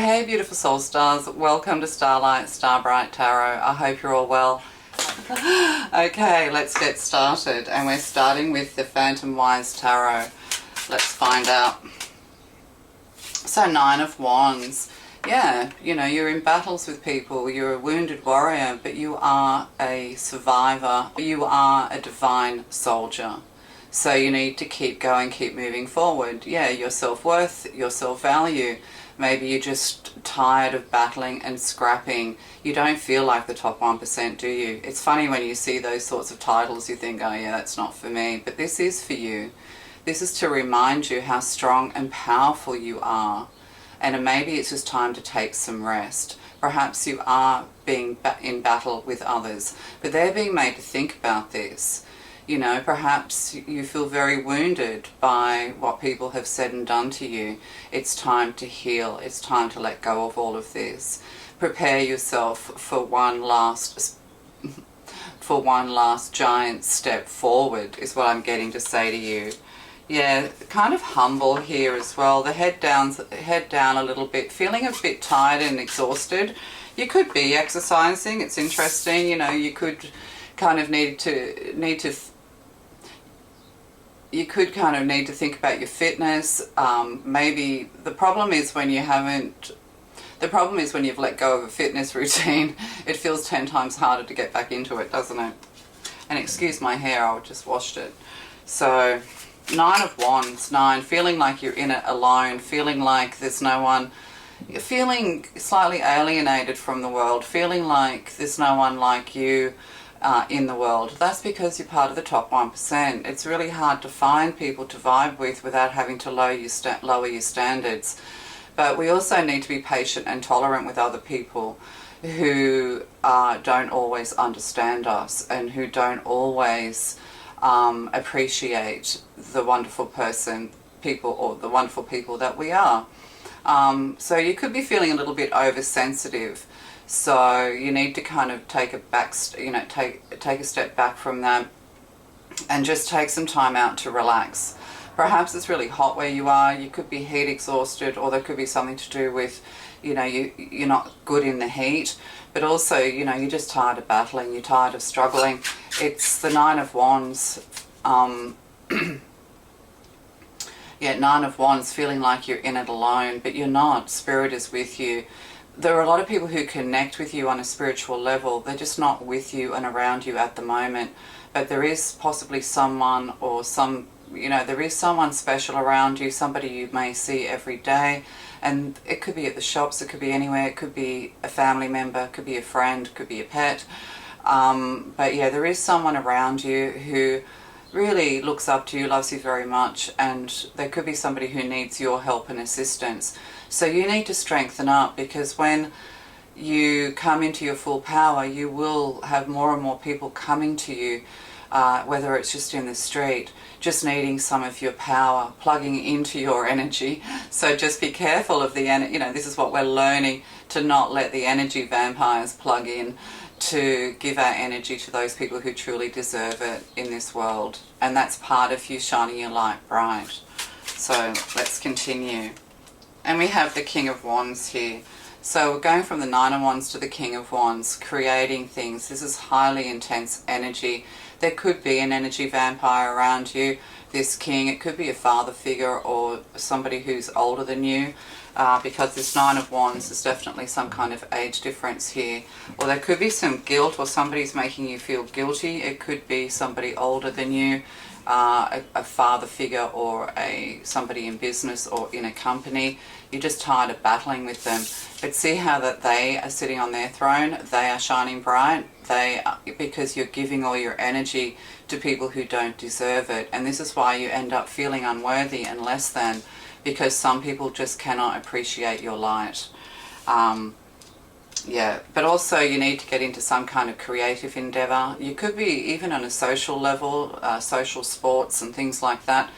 Hey beautiful soul stars, welcome to Starlight, Starbright Tarot. I hope you're all well. Okay, let's get started, and we're starting with the Phantom Wise Tarot. Let's find out. So 9 of Wands. Yeah, you know, you're in battles with people, you're a wounded warrior, but you are a survivor. You are a divine soldier. So you need to keep going, keep moving forward. Yeah, your self-worth, your self-value. Maybe you're just tired of battling and scrapping. You don't feel like the top 1%, do you? It's funny when you see those sorts of titles, you think, oh yeah, that's not for me. But this is for you. This is to remind you how strong and powerful you are. And maybe it's just time to take some rest. Perhaps you are being in battle with others, but they're being made to think about this. You know, perhaps you feel very wounded by what people have said and done to you. It's time to heal. It's time to let go of all of this. Prepare yourself for one last giant step forward is what I'm getting to say to you. Yeah, kind of humble here as well. The head down a little bit, feeling a bit tired and exhausted. You could be exercising. It's interesting. You know, you could kind of need to think about your fitness. Maybe the problem is when you've let go of a fitness routine, it feels 10 times harder to get back into it, doesn't it? And excuse my hair, I just washed it. So 9 of Wands, 9, feeling like you're in it alone, feeling like there's no one, you're feeling slightly alienated from the world, feeling like there's no one like you in the world. That's because you're part of the top 1%. It's really hard to find people to vibe with without having to lower your standards. But we also need to be patient and tolerant with other people who don't always understand us and who don't always appreciate the wonderful the wonderful people that we are. So you could be feeling a little bit oversensitive. So you need to kind of take a step back from that and just take some time out to relax. Perhaps it's really hot where you are. You could be heat exhausted, or there could be something to do with, you know, you're not good in the heat. But also, you know, you're just tired of battling. You're tired of struggling. It's the 9 of Wands. Yeah, 9 of Wands, feeling like you're in it alone, but you're not. Spirit is with you. There are a lot of people who connect with you on a spiritual level. They're just not with you and around you at the moment. But there is possibly someone or there is someone special around you, somebody you may see every day. And it could be at the shops, it could be anywhere, it could be a family member, it could be a friend, it could be a pet. But yeah, there is someone around you who really looks up to you, loves you very much, and there could be somebody who needs your help and assistance. So you need to strengthen up, because when you come into your full power, you will have more and more people coming to you, whether it's just in the street, just needing some of your power, plugging into your energy. So just be careful of the energy. You know, this is what we're learning, to not let the energy vampires plug in, to give our energy to those people who truly deserve it in this world. And that's part of you shining your light bright. So let's continue. And we have the King of Wands here. So we're going from the 9 of Wands to the King of Wands, creating things. This is highly intense energy. There could be an energy vampire around you. This king, it could be a father figure or somebody who's older than you, because this 9 of Wands is definitely some kind of age difference here. Or there could be some guilt, or somebody's making you feel guilty. It could be somebody older than you, a father figure, or somebody in business or in a company. You're just tired of battling with them. But see how that they are sitting on their throne. They are shining bright. Because you're giving all your energy to people who don't deserve it. And this is why you end up feeling unworthy and less than, because some people just cannot appreciate your light. Yeah, but also you need to get into some kind of creative endeavor. You could be even on a social level, social sports and things like that.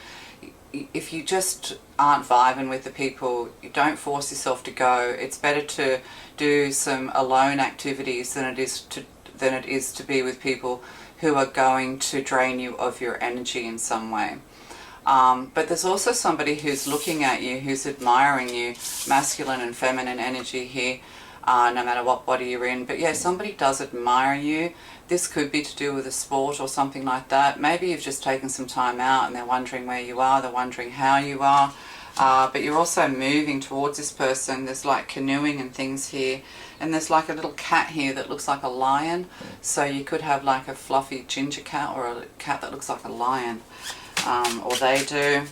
If you just aren't vibing with the people, you don't force yourself to go. It's better to do some alone activities than it is to be with people who are going to drain you of your energy in some way. But there's also somebody who's looking at you, who's admiring you, masculine and feminine energy here, no matter what body you're in. But yeah, somebody does admire you. This could be to do with a sport or something like that. Maybe you've just taken some time out and they're wondering where you are, they're wondering how you are. But you're also moving towards this person. There's like canoeing and things here. And there's like a little cat here that looks like a lion. So you could have like a fluffy ginger cat or a cat that looks like a lion. Or they do.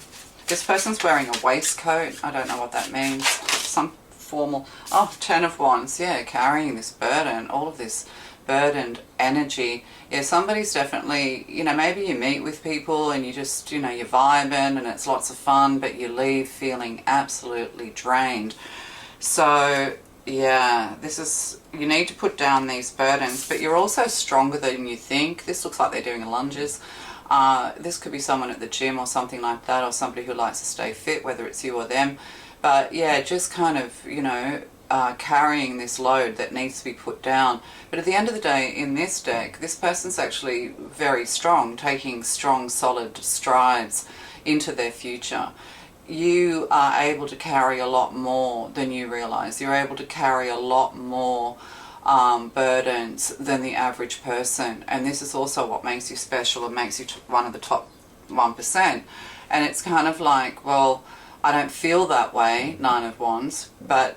This person's wearing a waistcoat. I don't know what that means. Some formal... Oh, 10 of Wands. Yeah, carrying this burden. All of this burdened energy. Yeah, somebody's definitely, you know, maybe you meet with people and you just, you know, you're vibing and it's lots of fun, but you leave feeling absolutely drained. So yeah, this is, you need to put down these burdens, but you're also stronger than you think. This looks like they're doing lunges. This could be someone at the gym or something like that, or somebody who likes to stay fit, whether it's you or them. But yeah, just kind of, you know, carrying this load that needs to be put down. But at the end of the day, in this deck, this person's actually very strong, taking strong, solid strides into their future. You are able to carry a lot more than you realize. You're able to carry a lot more burdens than the average person. And this is also what makes you special and makes you one of the top 1%. And it's kind of like, well, I don't feel that way, 9 of Wands, but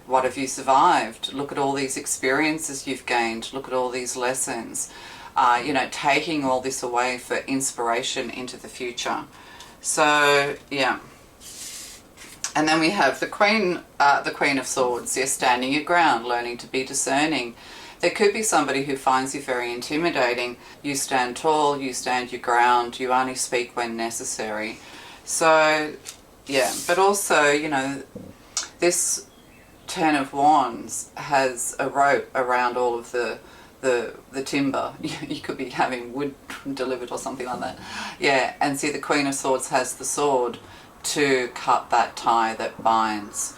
what have you survived? Look at all these experiences you've gained. Look at all these lessons. You know, taking all this away for inspiration into the future. So, yeah. And then we have the Queen of Swords. Yes, standing your ground, learning to be discerning. There could be somebody who finds you very intimidating. You stand tall, you stand your ground, you only speak when necessary. So, yeah. But also, you know, this 10 of Wands has a rope around all of the timber. You could be having wood delivered or something like that. Yeah, and see, the Queen of Swords has the sword to cut that tie that binds.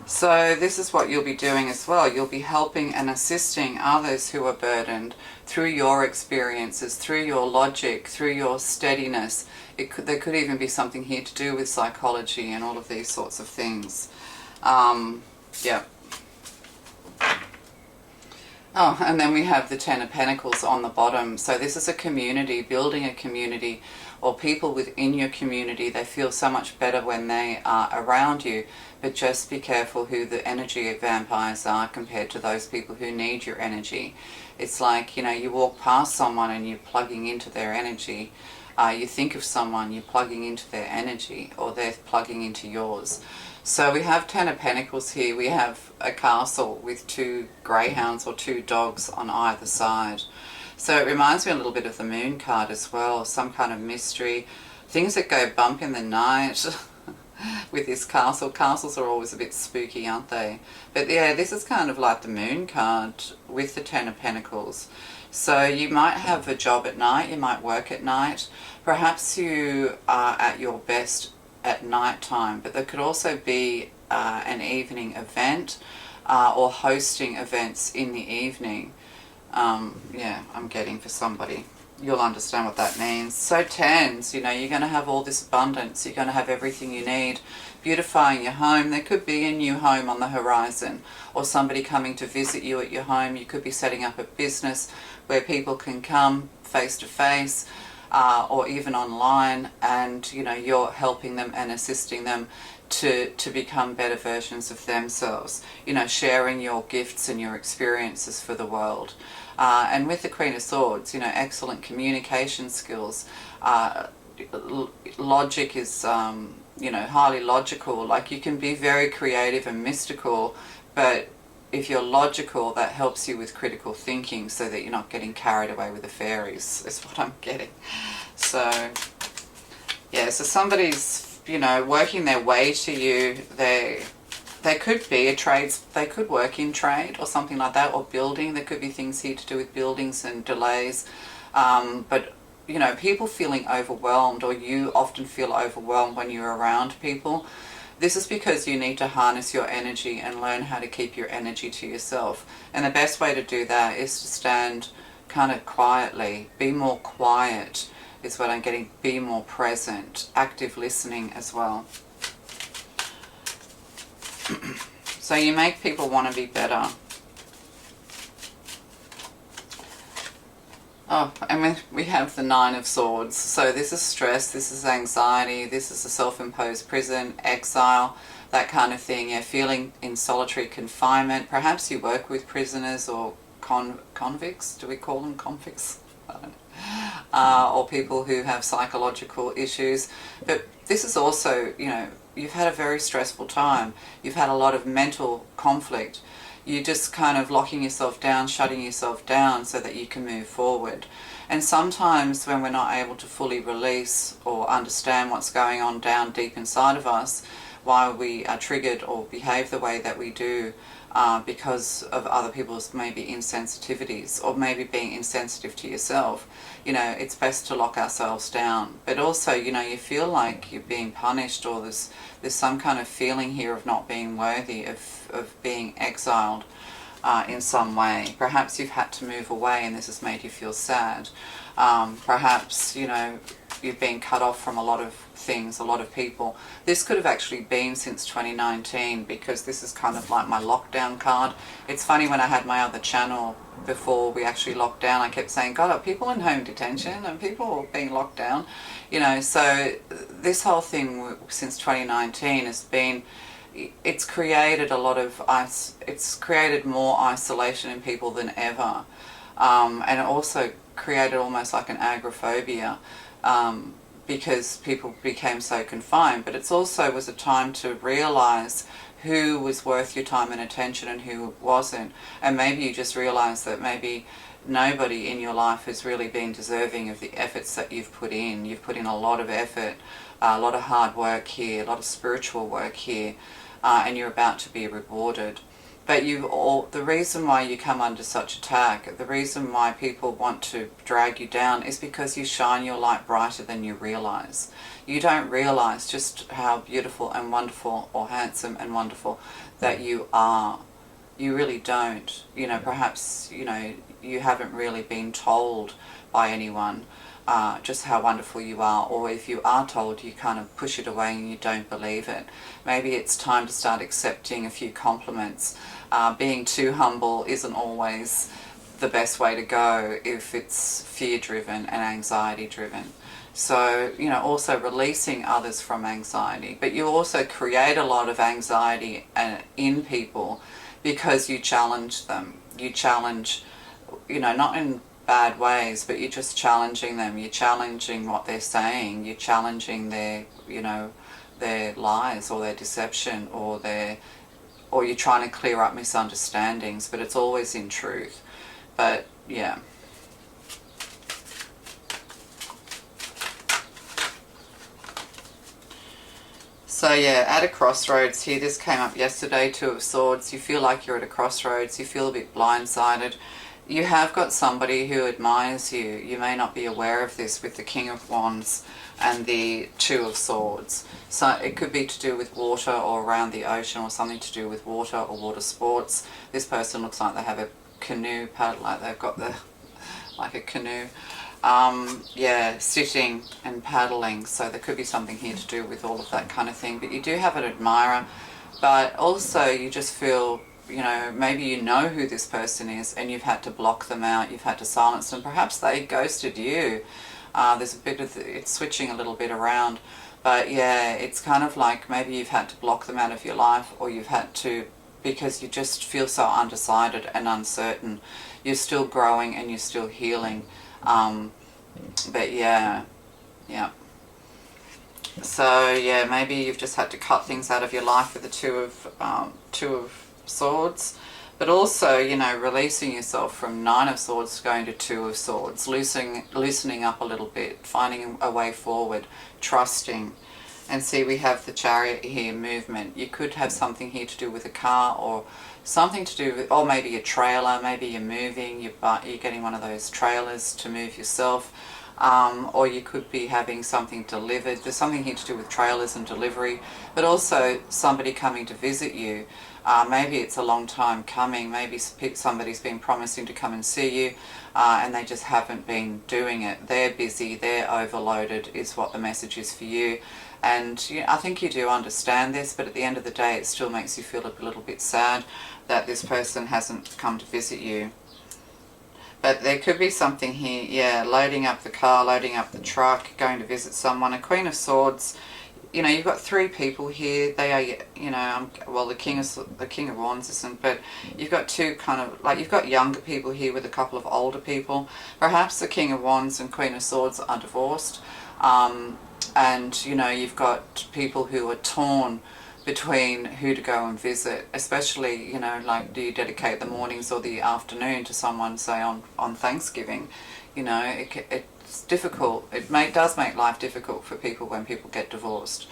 So this is what you'll be doing as well. You'll be helping and assisting others who are burdened through your experiences, through your logic, through your steadiness. There could even be something here to do with psychology and all of these sorts of things. Yeah. Oh, and then we have the 10 of Pentacles on the bottom. So this is a community, building a community, or people within your community. They feel so much better when they are around you, but just be careful who the energy vampires are compared to those people who need your energy. It's like, you know, you walk past someone and you're plugging into their energy. You think of someone, you're plugging into their energy, or they're plugging into yours. So we have 10 of Pentacles here. We have a castle with 2 greyhounds or 2 dogs on either side. So it reminds me a little bit of the Moon card as well. Some kind of mystery. Things that go bump in the night with this castle. Castles are always a bit spooky, aren't they? But yeah, this is kind of like the Moon card with the 10 of Pentacles. So you might have a job at night. You might work at night. Perhaps you are at your best at night time, but there could also be an evening event or hosting events in the evening. Yeah, I'm getting for somebody. You'll understand what that means. So 10s, you know, you're going to have all this abundance. You're going to have everything you need. Beautifying your home. There could be a new home on the horizon, or somebody coming to visit you at your home. You could be setting up a business where people can come face to face, or even online, and you know, you're helping them and assisting them to become better versions of themselves, you know, sharing your gifts and your experiences for the world. And with the Queen of Swords, you know, excellent communication skills. Logic is, you know, highly logical. Like, you can be very creative and mystical, but if you're logical, that helps you with critical thinking so that you're not getting carried away with the fairies, is what I'm getting. So, yeah, so somebody's, you know, working their way to you. They could be a trades, they could work in trade or something like that, or building. There could be things here to do with buildings and delays. But, you know, people feeling overwhelmed, or you often feel overwhelmed when you're around people. This is because you need to harness your energy and learn how to keep your energy to yourself. And the best way to do that is to stand kind of quietly, be more quiet, is what I'm getting. Be more present, active listening as well. So you make people want to be better. Oh, and we have the Nine of Swords. So this is stress, this is anxiety, this is a self-imposed prison, exile, that kind of thing. Yeah, feeling in solitary confinement. Perhaps you work with prisoners or convicts. Do we call them convicts? I don't know. Or people who have psychological issues. But this is also, you know, you've had a very stressful time. You've had a lot of mental conflict. You're just kind of locking yourself down, shutting yourself down so that you can move forward. And sometimes when we're not able to fully release or understand what's going on down deep inside of us, why we are triggered or behave the way that we do, because of other people's maybe insensitivities, or maybe being insensitive to yourself, you know, it's best to lock ourselves down. But also, you know, you feel like you're being punished, or there's some kind of feeling here of not being worthy, of being exiled in some way. Perhaps you've had to move away and this has made you feel sad. Perhaps, you know, you've been cut off from a lot of things, a lot of people. This could have actually been since 2019, because this is kind of like my lockdown card. It's funny, when I had my other channel before we actually locked down, I kept saying, God, are people in home detention and people being locked down? You know, so this whole thing since 2019 has been, it's created a lot of it's created more isolation in people than ever, and it also created almost like an agoraphobia, because people became so confined. But it's also was a time to realize who was worth your time and attention and who wasn't. And maybe you just realize that maybe nobody in your life has really been deserving of the efforts that you've put in. You've put in a lot of effort, a lot of hard work here, a lot of spiritual work here, and you're about to be rewarded. But the reason why you come under such attack, the reason why people want to drag you down, is because you shine your light brighter than you realize. You don't realize just how beautiful and wonderful, or handsome and wonderful, that you are. You really don't. You know, perhaps, you know, you haven't really been told by anyone just how wonderful you are, or if you are told, you kind of push it away and you don't believe it. Maybe it's time to start accepting a few compliments. Being too humble isn't always the best way to go if it's fear-driven and anxiety-driven. So, you know, also releasing others from anxiety. But you also create a lot of anxiety in people because you challenge them. You challenge, you know, not in bad ways, but you're just challenging them. You're challenging what they're saying. You're challenging their, you know, their lies or their deception, or you're trying to clear up misunderstandings, but it's always in truth. But yeah. So yeah, at a crossroads here. This came up yesterday, Two of Swords. You feel like you're at a crossroads. You feel a bit blindsided. You have got somebody who admires you. You may not be aware of this with the King of Wands and the Two of Swords. So it could be to do with water, or around the ocean, or something to do with water or water sports. This person looks like they have a canoe paddle, like they've got like a canoe. Yeah, sitting and paddling. So there could be something here to do with all of that kind of thing. But you do have an admirer, but also you just feel, you know, maybe you know who this person is and you've had to block them out, you've had to silence them. Perhaps they ghosted you. There's a bit of, it's switching a little bit around. But yeah, it's kind of like maybe you've had to block them out of your life, or you've had to, because you just feel so undecided and uncertain. You're still growing and you're still healing. But yeah. So yeah, maybe you've just had to cut things out of your life with the Two of Swords. But also, you know, releasing yourself from Nine of Swords going to Two of Swords, loosening up a little bit, finding a way forward, trusting. And see, we have the Chariot here, movement. You could have something here to do with a car, or something to do with, or maybe a trailer. Maybe you're moving, you're getting one of those trailers to move yourself. or you could be having something delivered. There's something here to do with trailers and delivery, but also somebody coming to visit you. Maybe it's a long time coming. Maybe somebody's been promising to come and see you, and they just haven't been doing it. They're busy, they're overloaded, is what the message is for you. And I think you do understand this, but at the end of the day, it still makes you feel a little bit sad that this person hasn't come to visit you. But there could be something here, yeah, loading up the car, loading up the truck, going to visit someone. A Queen of Swords, you've got 3 people here. They are, well, the King of Wands isn't, but you've got 2 kind of, like, you've got younger people here with a couple of older people. Perhaps the King of Wands and Queen of Swords are divorced. And, you've got people who are torn between who to go and visit, especially, like, do you dedicate the mornings or the afternoon to someone, say, on Thanksgiving? It's difficult. It does make life difficult for people when people get divorced.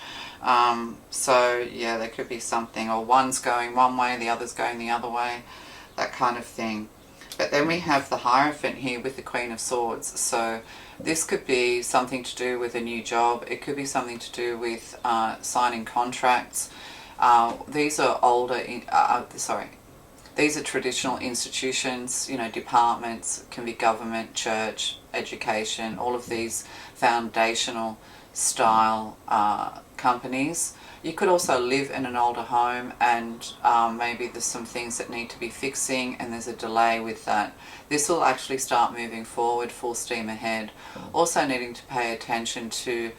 So, yeah, there could be something, or one's going one way, the other's going the other way, that kind of thing. But then we have the Hierophant here with the Queen of Swords. So this could be something to do with a new job. It could be something to do with signing contracts. These are these are traditional institutions, departments, can be government, church, education, all of these foundational style companies. You could also live in an older home, and maybe there's some things that need to be fixing and there's a delay with that. This will actually start moving forward full steam ahead. Also needing to pay attention to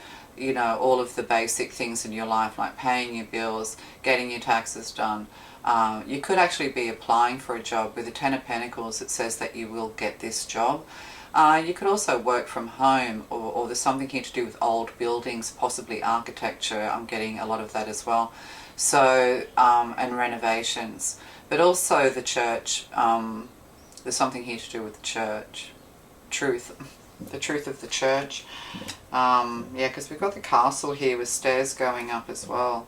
all of the basic things in your life, like paying your bills, getting your taxes done. You could actually be applying for a job. With the Ten of Pentacles, it says that you will get this job. You could also work from home, or there's something here to do with old buildings, possibly architecture. I'm getting a lot of that as well. So, and renovations. But also the church. There's something here to do with the church. Truth. The truth of the church. Yeah, because we've got the castle here with stairs going up as well.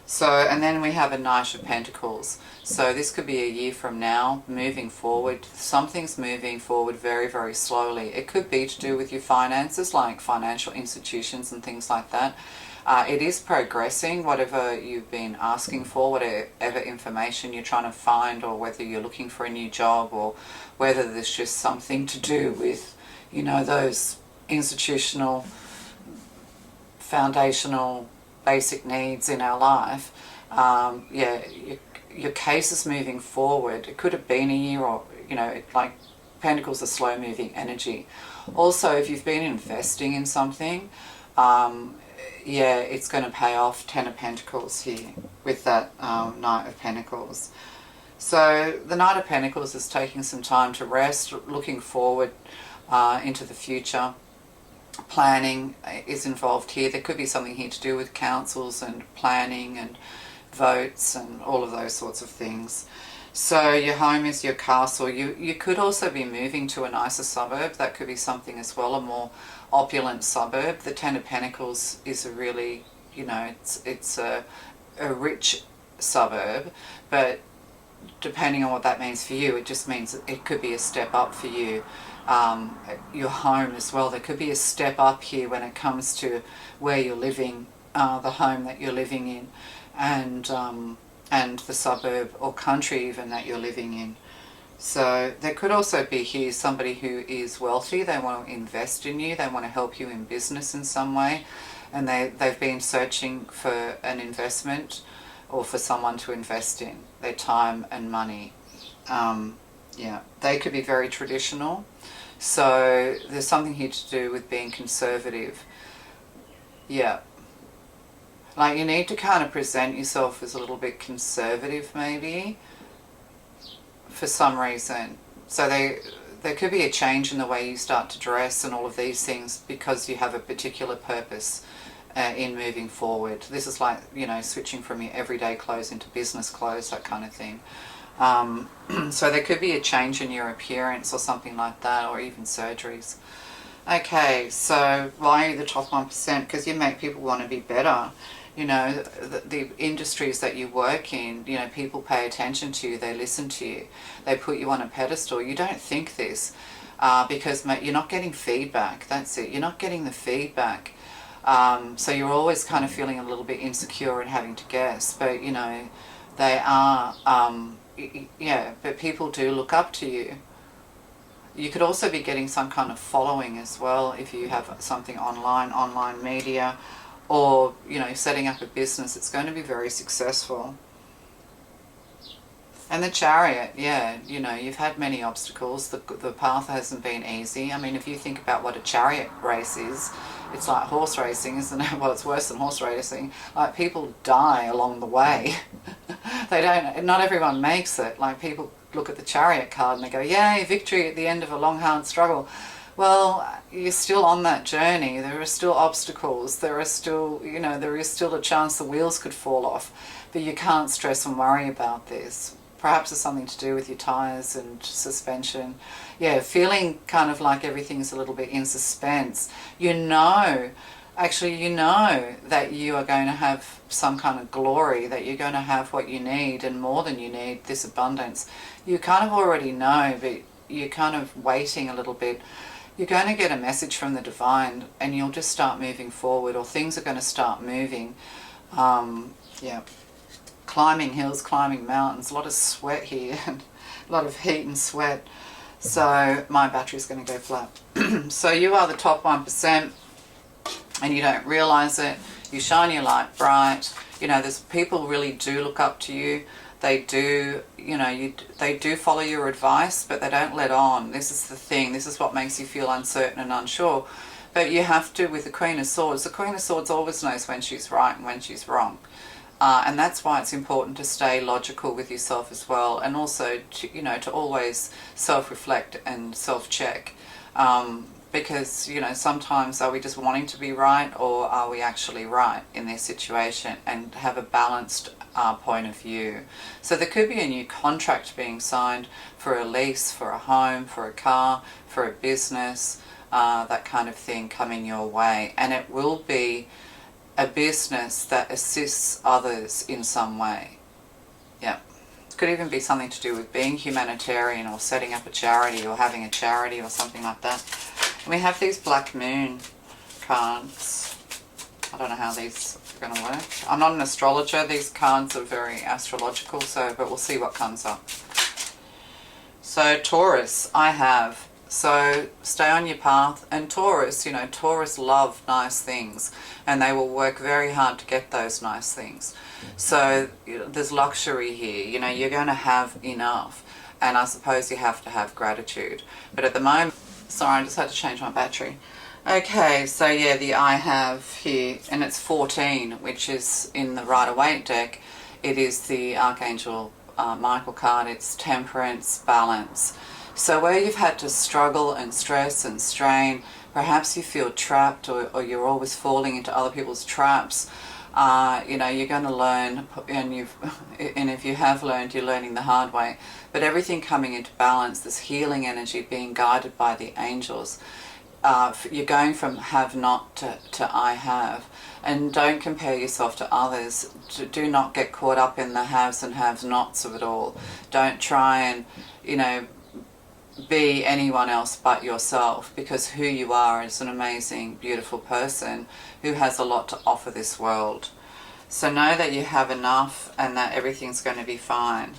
So, and then we have a Knight of Pentacles. So this could be a year from now, moving forward. Something's moving forward very, very slowly. It could be to do with your finances, like financial institutions and things like that. It is progressing, whatever you've been asking for, whatever information you're trying to find, or whether you're looking for a new job, or whether there's just something to do with, those institutional, foundational, basic needs in our life. Yeah, your case is moving forward. It could have been a year, or, like Pentacles are slow moving energy. Also, if you've been investing in something, yeah, it's going to pay off. Ten of Pentacles here with that Knight of Pentacles. So the Knight of Pentacles is taking some time to rest, looking forward into the future. Planning is involved here. There could be something here to do with councils and planning and votes and all of those sorts of things. So your home is your castle. You could also be moving to a nicer suburb. That could be something as well, a more opulent suburb. The Ten of Pentacles is a really, it's a rich suburb, but depending on what that means for you, it just means it could be a step up for you. Your home as well. There could be a step up here when it comes to where you're living, the home that you're living in, and the suburb or country even that you're living in. So there could also be here somebody who is wealthy. They want to invest in you. They want to help you in business in some way, and they've been searching for an investment, or for someone to invest in their time and money. Yeah, they could be very traditional. So there's something here to do with being conservative. Yeah. Like, you need to kind of present yourself as a little bit conservative, maybe, for some reason. So there could be a change in the way you start to dress and all of these things, because you have a particular purpose in moving forward. This is like, switching from your everyday clothes into business clothes, that kind of thing. So there could be a change in your appearance or something like that, or even surgeries. Okay, so why are you the top 1%? Because you make people want to be better. The industries that you work in, people pay attention to you, they listen to you, they put you on a pedestal. You don't think this. because you're not getting feedback. That's it. You're not getting the feedback. So you're always kind of feeling a little bit insecure and having to guess. But, you know, they are, yeah, but people do look up to you. You could also be getting some kind of following as well if you have something online media, or, you know, setting up a business. It's going to be very successful. And the Chariot, yeah, you know, you've had many obstacles. The path hasn't been easy. I mean, if you think about what a chariot race is, it's like horse racing, isn't it? Well, it's worse than horse racing. Like, people die along the way. Not everyone makes it. Like, people look at the Chariot card and they go, yay, victory at the end of a long, hard struggle. Well, you're still on that journey. There are still obstacles. There are still, you know, there is still a chance the wheels could fall off. But you can't stress and worry about this. Perhaps it's something to do with your tyres and suspension. Yeah, feeling kind of like everything's a little bit in suspense. You know, actually you know that you are going to have some kind of glory, that you're going to have what you need and more than you need, this abundance. You kind of already know, but you're kind of waiting a little bit. You're going to get a message from the divine and you'll just start moving forward, or things are going to start moving. Yeah. Climbing hills, climbing mountains, a lot of sweat here, and a lot of heat and sweat. So my battery's going to go flat. So you are the top 1%, and you don't realize it. You shine your light bright. You know, there's people really do look up to you. They do, you know, they do follow your advice, but they don't let on. This is the thing. This is what makes you feel uncertain and unsure. But you have to, with the Queen of Swords, the Queen of Swords always knows when she's right and when she's wrong. And that's why it's important to stay logical with yourself as well, and also to, you know, to always self-reflect and self-check, because, you know, sometimes are we just wanting to be right, or are we actually right in their situation, and have a balanced point of view. So there could be a new contract being signed for a lease, for a home, for a car, for a business, that kind of thing coming your way, and it will be a business that assists others in some way. Yeah. Could even be something to do with being humanitarian, or setting up a charity, or having a charity, or something like that. And we have these Black Moon cards. I don't know how these are going to work. I'm not an astrologer. These cards are very astrological, but we'll see what comes up. So Taurus, I have. So stay on your path. And Taurus, you know, Taurus love nice things, and they will work very hard to get those nice things. So there's luxury here. You know, you're going to have enough, and I suppose you have to have gratitude. But at the moment, sorry, I just had to change my battery. Okay, so yeah, the I have here, and it's 14, which is in the Rider-Waite deck. It is the Archangel Michael card. It's temperance, balance. So where you've had to struggle and stress and strain, perhaps you feel trapped, or you're always falling into other people's traps, you know, you're going to learn, and if you have learned, you're learning the hard way. But everything coming into balance, this healing energy being guided by the angels, you're going from have not to I have. And don't compare yourself to others. Do not get caught up in the haves and have nots of it all. Don't try and, you know, be anyone else but yourself, because who you are is an amazing, beautiful person who has a lot to offer this world. So know that you have enough, and that everything's going to be fine.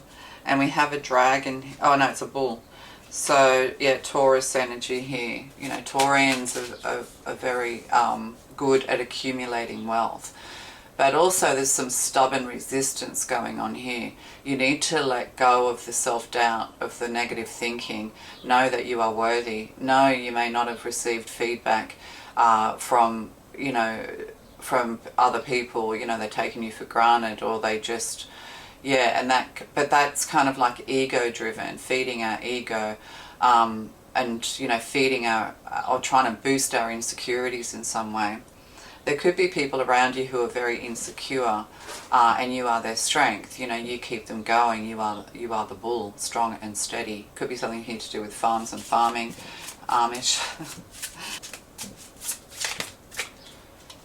And we have a dragon. Oh no, it's a bull. So yeah, Taurus energy here. You know, Taurians are very good at accumulating wealth. But also there's some stubborn resistance going on here. You need to let go of the self-doubt, of the negative thinking. Know that you are worthy. Know you may not have received feedback from, you know, from other people. You know, they're taking you for granted, or they just, yeah, but that's kind of like ego-driven, feeding our ego, and, you know, feeding or trying to boost our insecurities in some way. There could be people around you who are very insecure, and you are their strength. You know, you keep them going. You are the bull, strong and steady. Could be something here to do with farms and farming, Amish.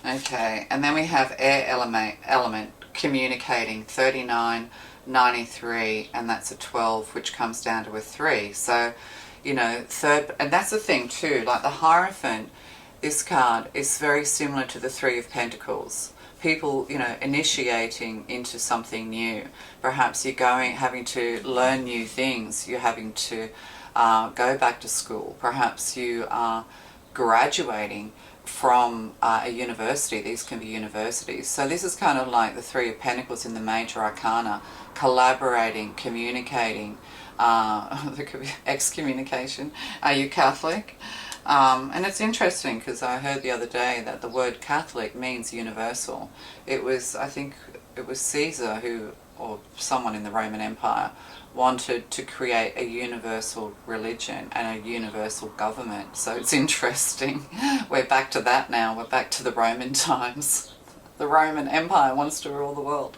Okay, and then we have air element communicating, 39, 93, and that's a 12, which comes down to a 3. So, you know, third, and that's the thing too, like the Hierophant, this card is very similar to the Three of Pentacles. People, you know, initiating into something new. Perhaps you're having to learn new things. You're having to go back to school. Perhaps you are graduating from a university. These can be universities. So this is kind of like the Three of Pentacles in the Major Arcana, collaborating, communicating. There could be excommunication. Are you Catholic? And it's interesting because I heard the other day that the word Catholic means universal. It was, I think it was Caesar who, or someone in the Roman Empire, wanted to create a universal religion and a universal government. So it's interesting. We're back to that now. We're back to the Roman times. The Roman Empire wants to rule the world.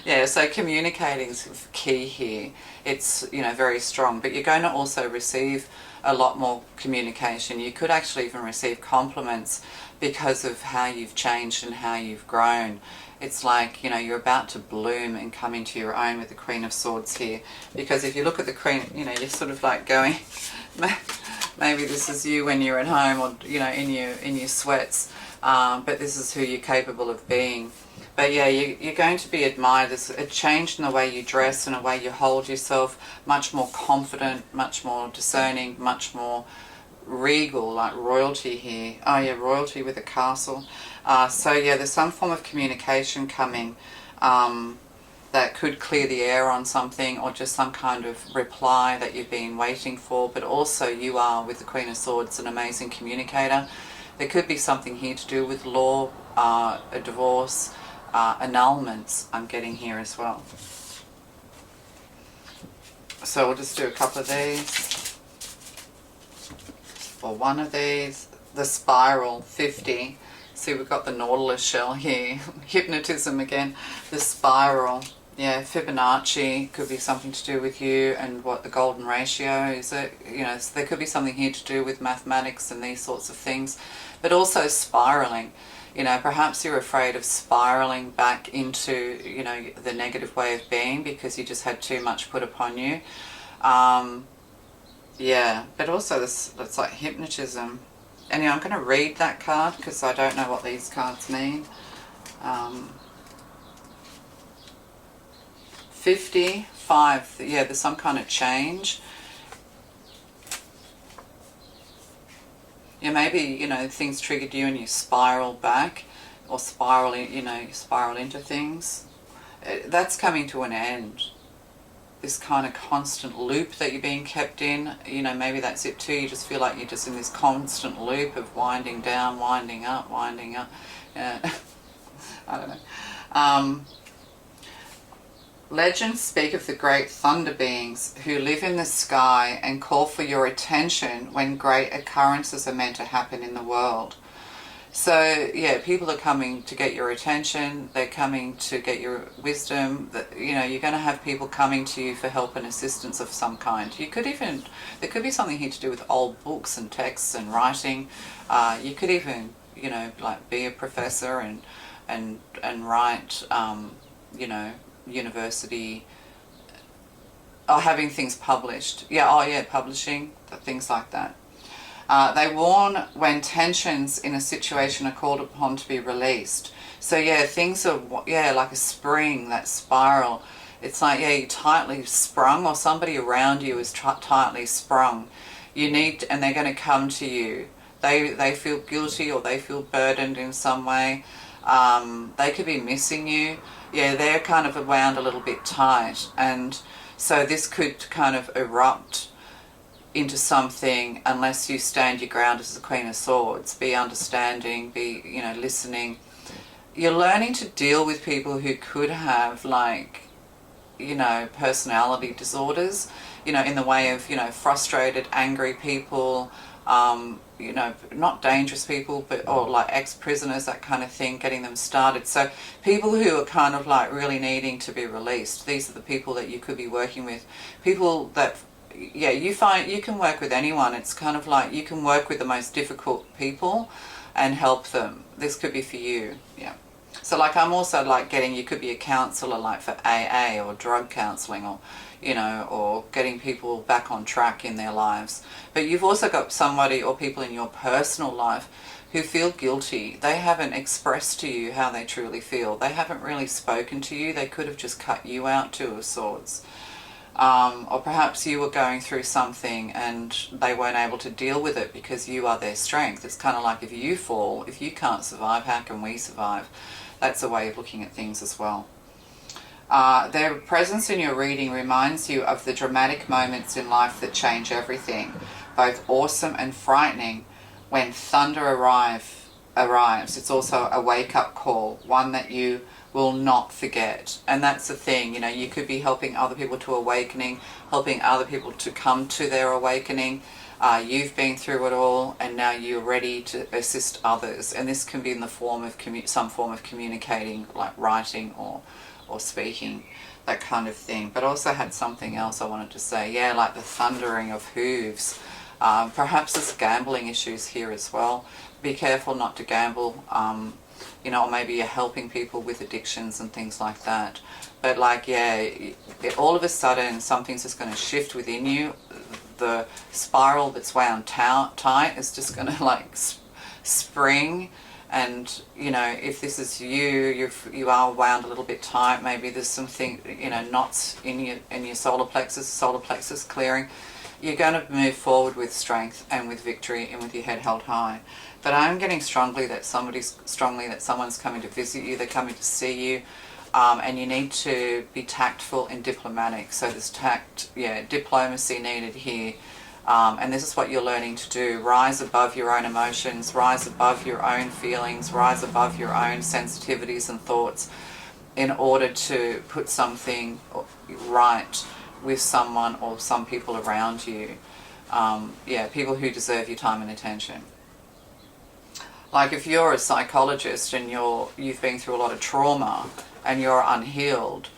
Yeah, so communicating is key here. It's, you know, very strong. But you're going to also receive a lot more communication. You could actually even receive compliments because of how you've changed and how you've grown. It's like, you know, you're about to bloom and come into your own with the Queen of Swords here. Because if you look at the Queen, you know, you're sort of like going, maybe this is you when you're at home, or, you know, in your sweats. But this is who you're capable of being. But yeah, you're going to be admired. There's a change in the way you dress and the way you hold yourself, much more confident, much more discerning, much more regal, like royalty here. Oh yeah, royalty with a castle. So yeah, there's some form of communication coming that could clear the air on something, or just some kind of reply that you've been waiting for. But also you are, with the Queen of Swords, an amazing communicator. There could be something here to do with law, a divorce, annulments I'm getting here as well. So we'll just do a couple of these, or one of these. The Spiral, 50. See, we've got the Nautilus shell here. Hypnotism again. The Spiral. Yeah, Fibonacci could be something to do with you and what the golden ratio is. You know, so there could be something here to do with mathematics and these sorts of things. But also spiraling. You know, perhaps you're afraid of spiraling back into, you know, the negative way of being because you just had too much put upon you. Yeah, but also this, it's like hypnotism. Anyway, I'm going to read that card because I don't know what these cards mean. 55, yeah, there's some kind of change. Yeah, maybe, you know, things triggered you and you spiral back, or spiral, you know, you spiral into things. That's coming to an end. This kind of constant loop that you're being kept in, you know, maybe that's it too. You just feel like you're just in this constant loop of winding down, winding up, winding up. I don't know. Legends speak of the great thunder beings who live in the sky and call for your attention when great occurrences are meant to happen in the world. So yeah, people are coming to get your attention. They're coming to get your wisdom. You know, you're going to have people coming to you for help and assistance of some kind. You could even, there could be something here to do with old books and texts and writing. You could even, you know, like be a professor and write, you know, university, or having things published. Yeah, oh yeah, publishing, things like that. They warn when tensions in a situation are called upon to be released. So yeah, things are, yeah, like a spring, that spiral. It's like, yeah, you're tightly sprung, or somebody around you is tightly sprung. You need, and they're going to come to you. They feel guilty, or they feel burdened in some way. They could be missing you. Yeah, they're kind of wound a little bit tight, and so this could kind of erupt into something unless you stand your ground as the Queen of Swords. Be understanding, be, you know, listening. You're learning to deal with people who could have, like, you know, personality disorders, you know, in the way of, you know, frustrated, angry people, you know, not dangerous people, but, or like ex-prisoners, that kind of thing, getting them started. So people who are kind of like really needing to be released, these are the people that you could be working with. People that, yeah, you find you can work with anyone. It's kind of like you can work with the most difficult people and help them. This could be for you, yeah. So like I'm also like getting, you could be a counsellor like for AA or drug counselling, or, you know, or getting people back on track in their lives. But you've also got somebody or people in your personal life who feel guilty. They haven't expressed to you how they truly feel. They haven't really spoken to you. They could have just cut you out, Two of Swords. Or perhaps you were going through something and they weren't able to deal with it because you are their strength. It's kind of like, if you fall, if you can't survive, how can we survive? That's a way of looking at things as well. Their presence in your reading reminds you of the dramatic moments in life that change everything, both awesome and frightening. When thunder arrives, it's also a wake-up call, one that you will not forget. And that's the thing, you know, you could be helping other people to awakening, helping other people to come to their awakening. You've been through it all, and now you're ready to assist others. And this can be in the form of some form of communicating, like writing or speaking, that kind of thing. But I also had something else I wanted to say. Yeah, like the thundering of hooves. Perhaps there's gambling issues here as well. Be careful not to gamble. You know, or maybe you're helping people with addictions and things like that. But like, yeah, all of a sudden something's just going to shift within you. The spiral that's wound tight is just going to like spring. And, you know, if this is you are wound a little bit tight. Maybe there's something, you know, knots in your solar plexus clearing. You're going to move forward with strength and with victory and with your head held high. But I'm getting strongly that someone's coming to visit you, they're coming to see you, and you need to be tactful and diplomatic. So there's diplomacy needed here. And this is what you're learning to do. Rise above your own emotions, rise above your own feelings, rise above your own sensitivities and thoughts in order to put something right with someone or some people around you. People who deserve your time and attention. Like if you're a psychologist and you've been through a lot of trauma and you're unhealed,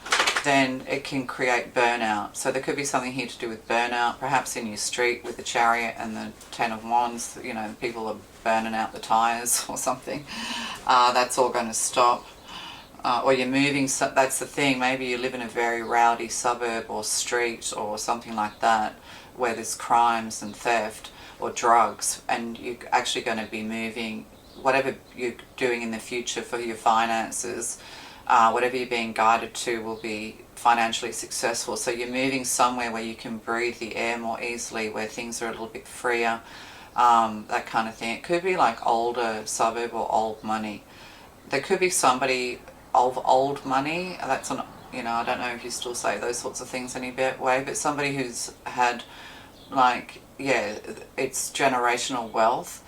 then it can create burnout. So there could be something here to do with burnout, perhaps in your street with the Chariot and the Ten of Wands. You know, people are burning out the tires or something. That's all going to stop. Or you're moving, that's the thing, maybe you live in a very rowdy suburb or street or something like that where there's crimes and theft or drugs, and you're actually going to be moving, whatever you're doing in the future for your finances, whatever you're being guided to will be financially successful. So you're moving somewhere where you can breathe the air more easily, where things are a little bit freer, that kind of thing. It could be like older suburb or old money. There could be somebody of old money, that's an, you know, I don't know if you still say those sorts of things any way, but somebody who's had, like, yeah, it's generational wealth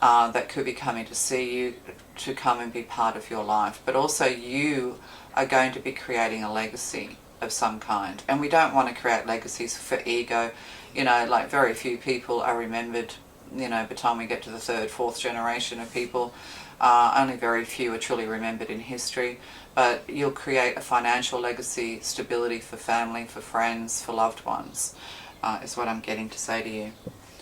that could be coming to see you, to come and be part of your life. But also you are going to be creating a legacy of some kind, and we don't want to create legacies for ego. You know, like very few people are remembered, you know, by the time we get to the third, fourth generation of people. Only very few are truly remembered in history, but you'll create a financial legacy, stability for family, for friends, for loved ones, is what I'm getting to say to you.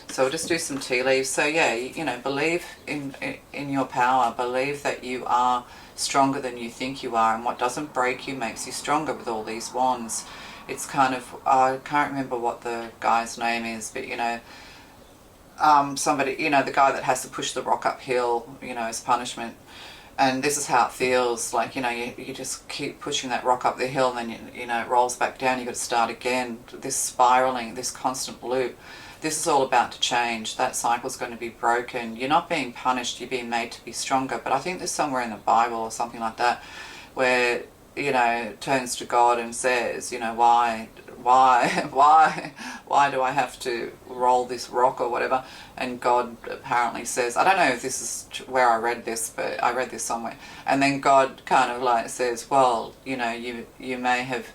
So we'll just do some tea leaves. So yeah, you know, believe in your power. Believe that you are stronger than you think you are, and what doesn't break you makes you stronger with all these wands. It's kind of, I can't remember what the guy's name is, but you know, somebody, you know, the guy that has to push the rock uphill, you know, as punishment. And this is how it feels, like, you know, you just keep pushing that rock up the hill, and then, you know, it rolls back down, you've got to start again. This spiraling, this constant loop, this is all about to change. That cycle's going to be broken. You're not being punished, you're being made to be stronger. But I think there's somewhere in the Bible or something like that where, you know, turns to God and says, you know, why do I have to roll this rock or whatever? And God apparently says, I don't know if this is where I read this, but I read this somewhere. And then God kind of like says, well, you know, you may have,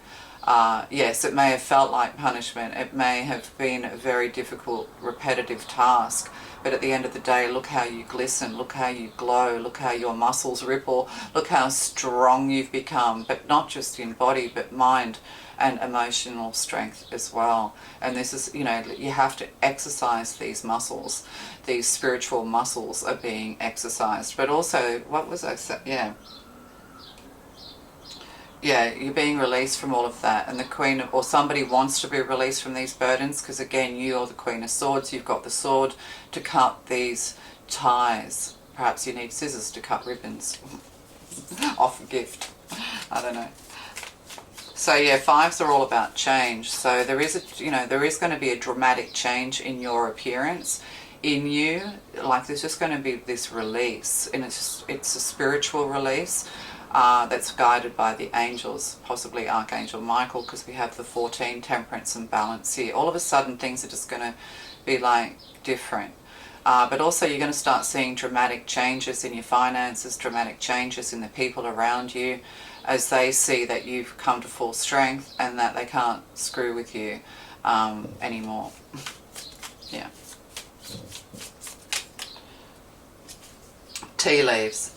yes, it may have felt like punishment. It may have been a very difficult, repetitive task. But at the end of the day, look how you glisten, look how you glow, look how your muscles ripple, look how strong you've become, but not just in body, but mind and emotional strength as well. And this is, you know, you have to exercise these muscles. These spiritual muscles are being exercised. But also, what was I saying? Yeah. Yeah, you're being released from all of that, and the Queen, or somebody wants to be released from these burdens, because again, you are the Queen of Swords. You've got the sword to cut these ties. Perhaps you need scissors to cut ribbons off a gift. I don't know. So yeah, fives are all about change. So there is there is going to be a dramatic change in your appearance, in you. Like there's just going to be this release, and it's a spiritual release. That's guided by the angels, possibly Archangel Michael, because we have the 14, temperance and balance here. All of a sudden things are just going to be like different. But also you're going to start seeing dramatic changes in your finances, dramatic changes in the people around you, as they see that you've come to full strength and that they can't screw with you anymore. Yeah. Tea leaves.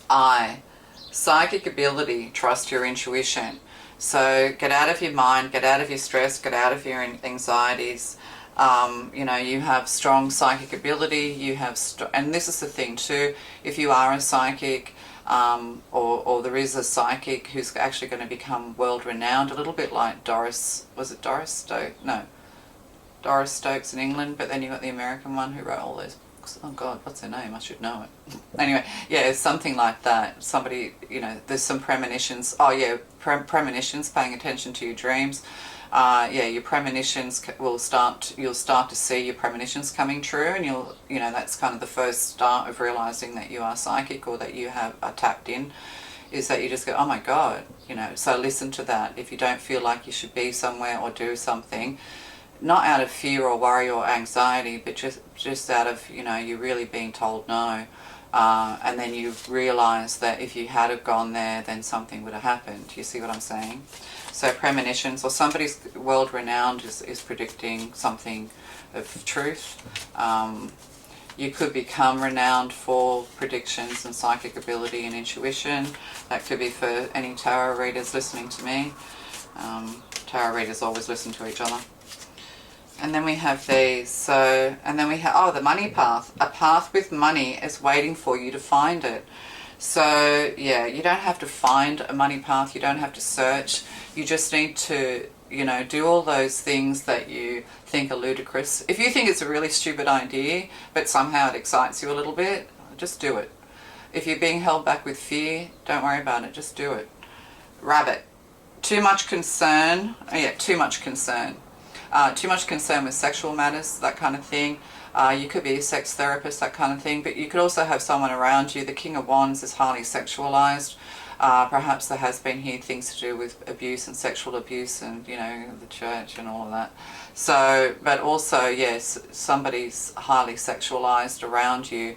Psychic ability, trust your intuition. So get out of your mind, get out of your stress, get out of your anxieties. You have strong psychic ability, you have, and this is the thing too, if you are a psychic, or there is a psychic who's actually going to become world renowned, a little bit like Doris, was it Doris Stokes? No, Doris Stokes in England, but then you got the American one who wrote all those. Oh God, what's her name? I should know it. Anyway, yeah, it's something like that. Somebody, there's some premonitions. Oh yeah, premonitions, paying attention to your dreams. Your premonitions you'll start to see your premonitions coming true, and that's kind of the first start of realizing that you are psychic, or that you are tapped in, is that you just go, oh my God, so listen to that. If you don't feel like you should be somewhere or do something, not out of fear or worry or anxiety, but just out of, you're really being told no. And then you realise that if you had have gone there, then something would have happened. You see what I'm saying? So premonitions, or somebody's world renowned is predicting something of truth. You could become renowned for predictions and psychic ability and intuition. That could be for any tarot readers listening to me. Tarot readers always listen to each other. And then we have these, and then we have, the money path. A path with money is waiting for you to find it. So, yeah, you don't have to find a money path, you don't have to search. You just need to, do all those things that you think are ludicrous. If you think it's a really stupid idea, but somehow it excites you a little bit, just do it. If you're being held back with fear, don't worry about it, just do it. Rabbit. Too much concern. Too much concern. Too much concern with sexual matters, that kind of thing. You could be a sex therapist, that kind of thing, but you could also have someone around you. The King of Wands is highly sexualized. Perhaps there has been here things to do with abuse and sexual abuse and, the church and all of that. So, but also, yes, somebody's highly sexualized around you,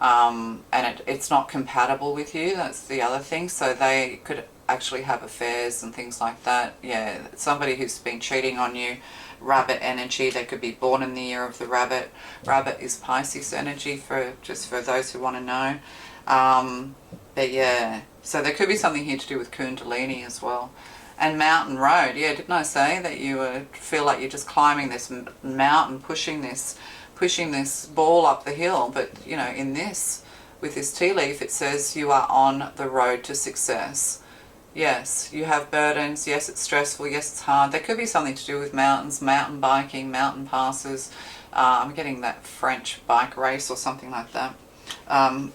and it's not compatible with you. That's the other thing. So they could actually have affairs and things like that. Yeah, somebody who's been cheating on you. Rabbit energy. They could be born in the year of the rabbit. Rabbit is Pisces energy, for those who want to know. But yeah, so there could be something here to do with Kundalini as well. And mountain road. Yeah, didn't I say that you feel like you're just climbing this mountain, pushing this ball up the hill? But with this tea leaf, it says you are on the road to success. Yes, you have burdens. Yes, it's stressful. Yes, it's hard. There could be something to do with mountains, mountain biking, mountain passes. I'm getting that French bike race or something like that.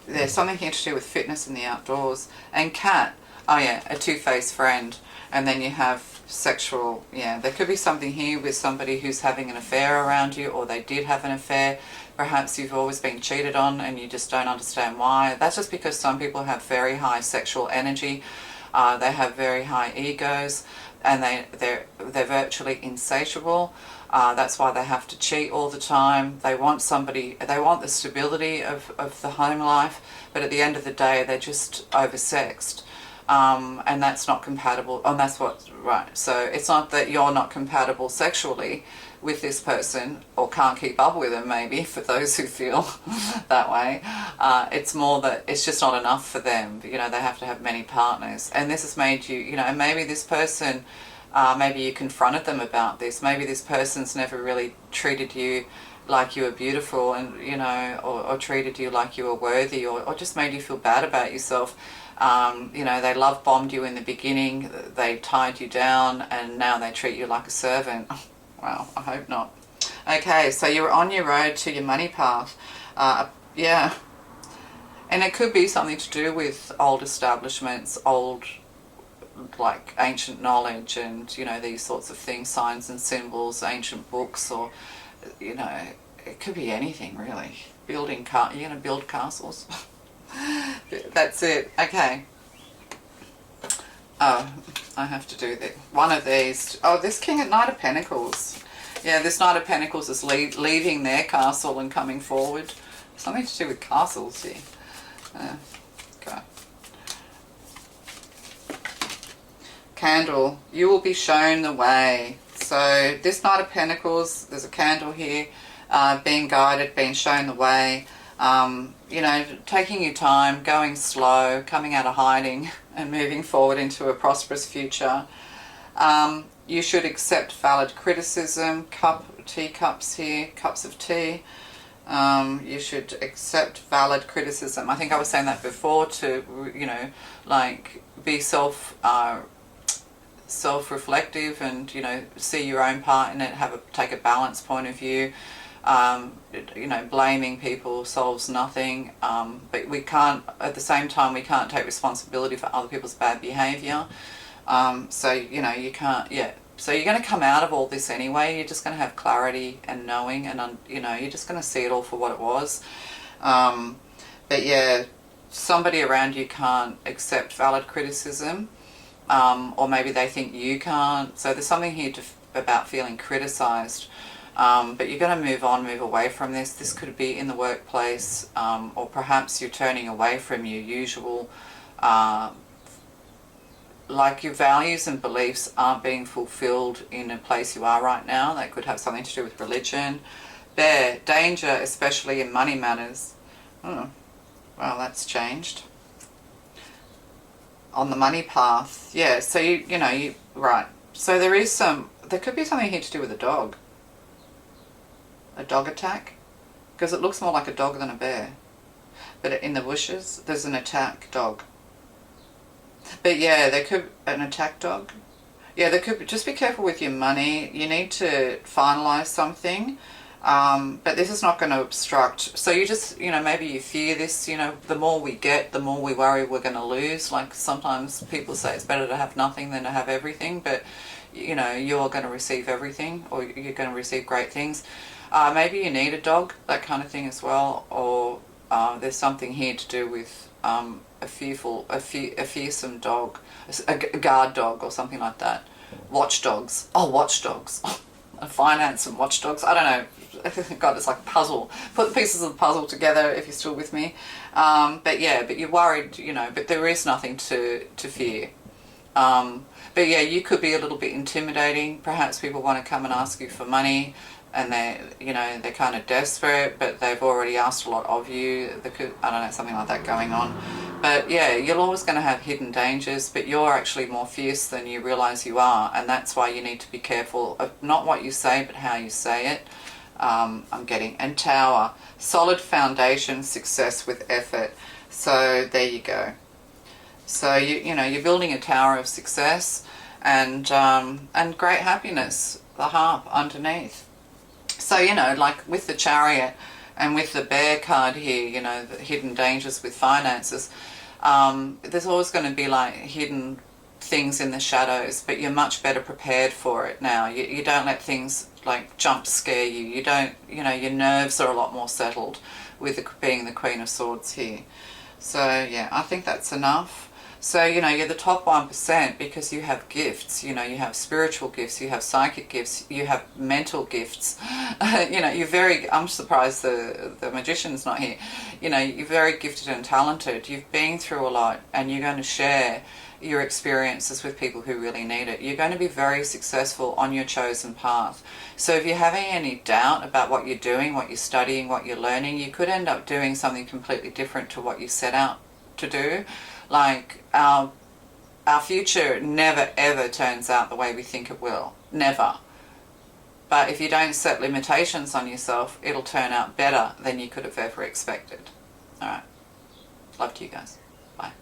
There's something here to do with fitness in the outdoors. And cat. Oh yeah, a two-faced friend. And then you have sexual. Yeah, there could be something here with somebody who's having an affair around you, or they did have an affair. Perhaps you've always been cheated on and you just don't understand why. That's just because some people have very high sexual energy. They have very high egos, and they're virtually insatiable. That's why they have to cheat all the time. They want the stability of the home life, but at the end of the day, they're just oversexed. And that's not compatible. And that's right. So it's not that you're not compatible sexually with this person, or can't keep up with them, maybe, for those who feel that way. It's more that it's just not enough for them. They have to have many partners. And this has made you, and maybe this person, maybe you confronted them about this. Maybe this person's never really treated you like you were beautiful, and or treated you like you were worthy, or just made you feel bad about yourself. They love bombed you in the beginning, they tied you down, and now they treat you like a servant. Well, I hope not. Okay, so you're on your road to your money path. Yeah. And it could be something to do with old establishments, old, like, ancient knowledge and, these sorts of things, signs and symbols, ancient books, or, it could be anything, really. You're going to build castles. That's it. Okay. Oh, I have to do one of these. Oh, this King at Knight of Pentacles. Yeah, this Knight of Pentacles is leaving their castle and coming forward. Something to do with castles here. Okay. Candle. You will be shown the way. So this Knight of Pentacles, there's a candle here, being guided, being shown the way. Taking your time, going slow, coming out of hiding and moving forward into a prosperous future. You should accept valid criticism. Teacups here, cups of tea. You should accept valid criticism. I think I was saying that before, to, be self-reflective and, see your own part in it, take a balanced point of view. Blaming people solves nothing, but we can't, at the same time, we can't take responsibility for other people's bad behaviour. You can't, so you're going to come out of all this anyway. You're just going to have clarity and knowing, and you're just going to see it all for what it was. But yeah, somebody around you can't accept valid criticism, or maybe they think you can't. So there's something here about feeling criticised. But you're going to move on, move away from this. This could be in the workplace, or perhaps you're turning away from your usual, like your values and beliefs aren't being fulfilled in a place you are right now. That could have something to do with religion. Bear, danger, especially in money matters. Oh, well, that's changed. On the money path, yeah, so right. So there could be something here to do with a dog. A dog attack, because it looks more like a dog than a bear, but in the bushes there's an attack dog. But yeah, there could an attack dog. Yeah, there could be, just be careful with your money. You need to finalize something, but this is not going to obstruct. So you just, maybe you fear this. The more we get, the more we worry we're going to lose. Like, sometimes people say it's better to have nothing than to have everything, but you're going to receive everything, or you're going to receive great things. Maybe you need a dog, that kind of thing as well, or there's something here to do with a fearsome dog, a guard dog or something like that. Watchdogs. Oh, watchdogs. Finance and watchdogs. I don't know. God, it's like a puzzle. Put the pieces of the puzzle together if you're still with me. But you're worried, but there is nothing to fear. But yeah, you could be a little bit intimidating. Perhaps people want to come and ask you for money, and they're kind of desperate, but they've already asked a lot of you. I don't know, something like that going on. But yeah, you're always going to have hidden dangers, but you're actually more fierce than you realise you are, and that's why you need to be careful of not what you say, but how you say it. And Tower, solid foundation, success with effort. So there you go. So you're building a tower of success, and great happiness. The harp underneath. So like with the Chariot and with the Bear card here, the hidden dangers with finances. There's always going to be like hidden things in the shadows, but you're much better prepared for it now. You don't let things like jump scare you. You don't, your nerves are a lot more settled with being the Queen of Swords here. So yeah, I think that's enough. So, you're the top 1% because you have gifts. You have spiritual gifts, you have psychic gifts, you have mental gifts. I'm surprised the magician's not here. You're very gifted and talented. You've been through a lot, and you're going to share your experiences with people who really need it. You're going to be very successful on your chosen path. So if you're having any doubt about what you're doing, what you're studying, what you're learning, you could end up doing something completely different to what you set out to do. Like, our future never ever turns out the way we think it will. Never. But if you don't set limitations on yourself, it'll turn out better than you could have ever expected. All right. Love to you guys. Bye.